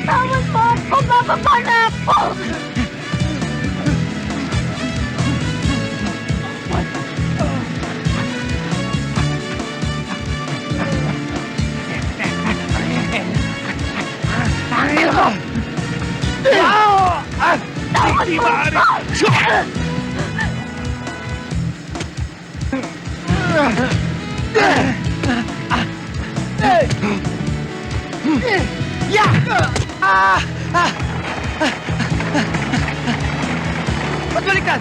Tawad mo ako! Bababa na ako! Tawad mo ako! Ba't baliktad?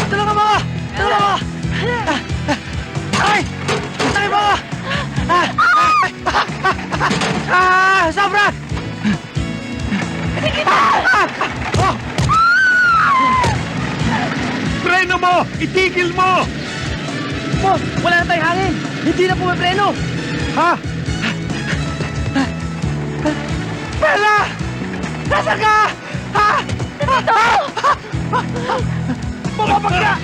Tulungan mo ako! Tulungan mo ako! Ay! Tulungan mo ako! Sobra! Preno mo! Itigil mo! Wala na tayong hangin! Hindi na pumipreno! Ha? Bella! Nasaan ka? Ha? Dito! Bumabag ka!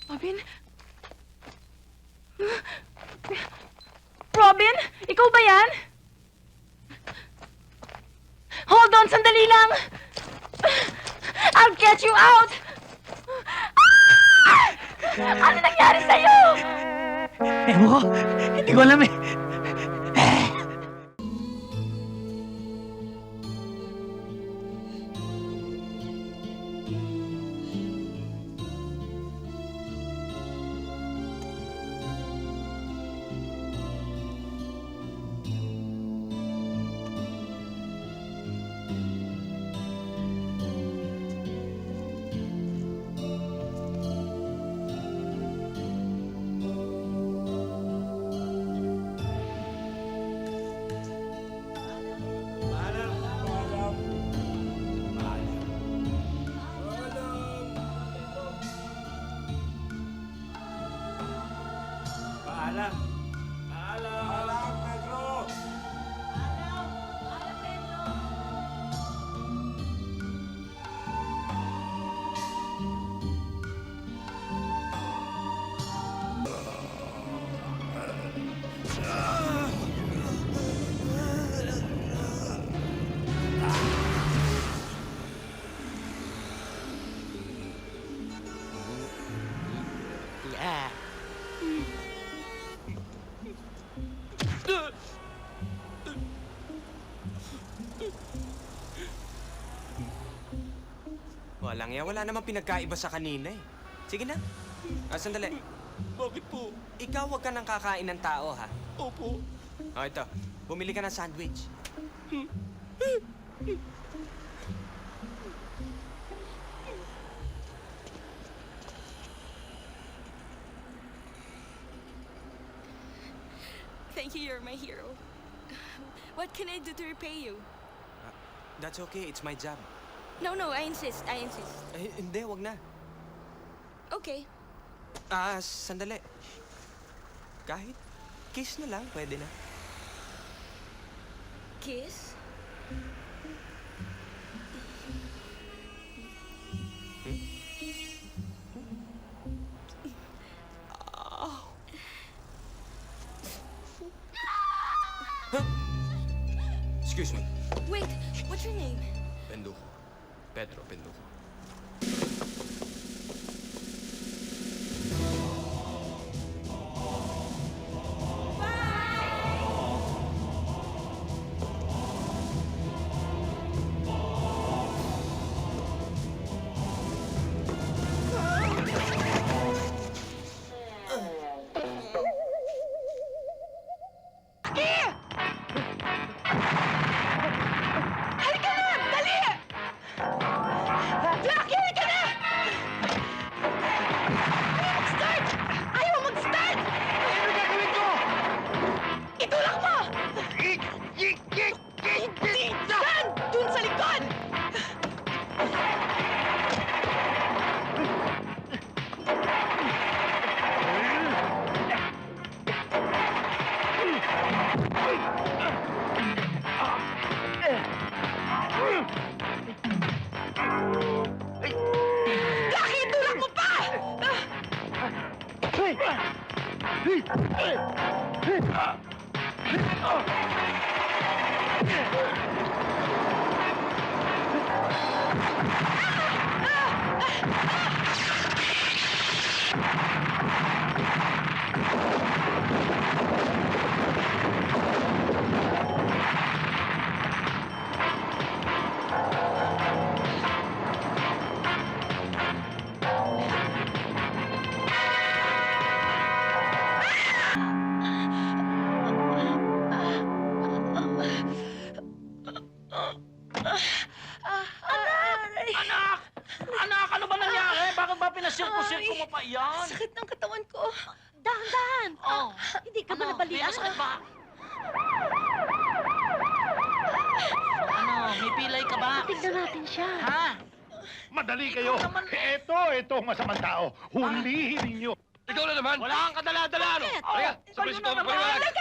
Robin? Robin? Ikaw ba yan? Hold on, sandali lang! I'll get you out! Ano nangyari sa'yo? Ewan ko, hindi ko alam eh. Walang yan. Wala namang pinagkaiba sa kanina eh. Sige na. Sandali. Bakit po? Ikaw huwag ka nang kakain ng tao, ha? Opo. Ito. Bumili ka ng sandwich. Thank you, you're my hero. What can I do to repay you? That's okay. It's my job. No, I insist. Hindi, wag na. Okay. Sandali. Kahit kiss na lang, pwede na. Kiss? Excuse me. Wait, what's your name? Penduko. Pedro Penduko. Anak! Anak, ano ba nangyari? Bakit ba pinasirko-sirko mo pa yan? Sakit ng katawan ko. Dahan-dahan. Oh. Hindi ka ba nabalian? May masakit ba? Ano, may pilay ka ba? Tignan natin siya. Ha? Madali kayo. naman. Ito ang masamang tao. Hulihin ninyo. Ikaw na naman. Wala kang kadala-dala, ano? Halika, sabay si Tom, paliwanag.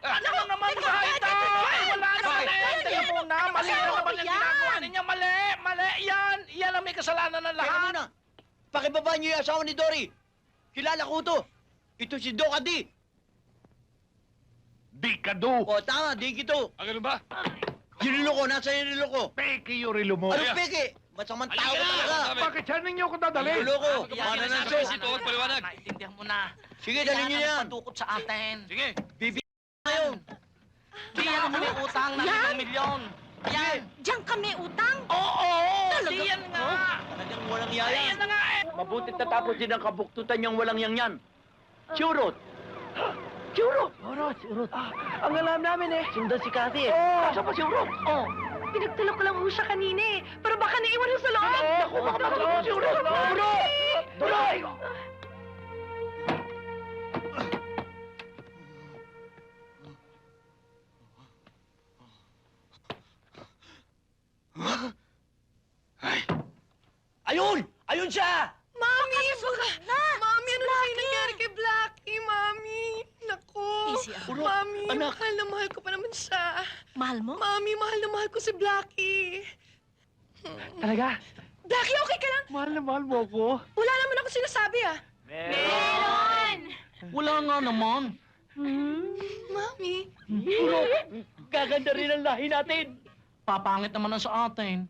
Ano naman ba ito? Ay, wala naman eh. Tingnan mo na, mali na naman yung ginagawa ninyo. Mali, mali. Yan ang may kasalanan ng Teka lahat. muna. Pakibaba niyo yung asawa ni Dory. Kilala ko to. Ito si Doc Adi. Di ka do. O, tama, di kito. Ang ganun ba? Yunilo ko, nasa yunilo ko. Peke yung relo mo. Ano peke? Masamang tao ka talaga. Bakit saan ninyo ko dadali? Yunilo ko. Yan, Mana na sinasabi siya. si Tom, paliwanag. Naintindihan mo na. Sige, dali niyo yan. Padukot sa atin. Sige. Ngayon. Diyan mo may utang ng 1 milyon. Yan. Diyan kami utang? Oo. Diyan nga. Talagang walang Ayan yaya. na nga eh. Mabuti tatapos din ang kabuktutan niyang walang yan. Churot. Churot. Churot. Ang alam namin eh. Sundan si Cathy eh. Asa pa si Urot? Pinagtulog ko lang ho siya kanina eh. Pero baka naiwan ho sa loob. Naku, baka matulog si Urot. Urot! Tuloy! Ayun! Ayun siya! Mami, Mami, ano na kayo nangyari kay Blackie, Mami? Naku. Easy, Urot, Mami, anak. mahal na mahal ko pa naman siya. Mahal mo? Mami, mahal na mahal ko si Blackie. Talaga? Blackie, okay ka lang? Mahal na mahal mo ko. Wala naman ako sinasabi, ah. Meron! Wala nga naman. Mami. Urot! Gaganda rin ang lahi natin! Papangit naman ang sa atin.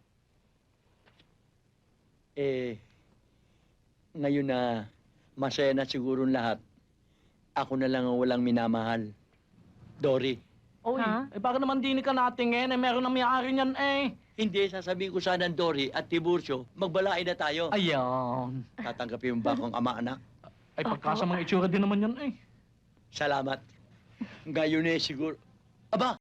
Ngayon na masaya na siguro lahat, ako na lang ang walang minamahal. Dory, Oy, bakit naman di ka natingin? Meron na may-ari niyan eh. hindi sasabihin ko sana Dory at Tiburcio, magbalain na tayo. Ayan. Tatanggapin mo ba akong ama-anak? Ay, pagkasamang itsura din naman yan eh. Salamat. Ngayon eh siguro. Aba,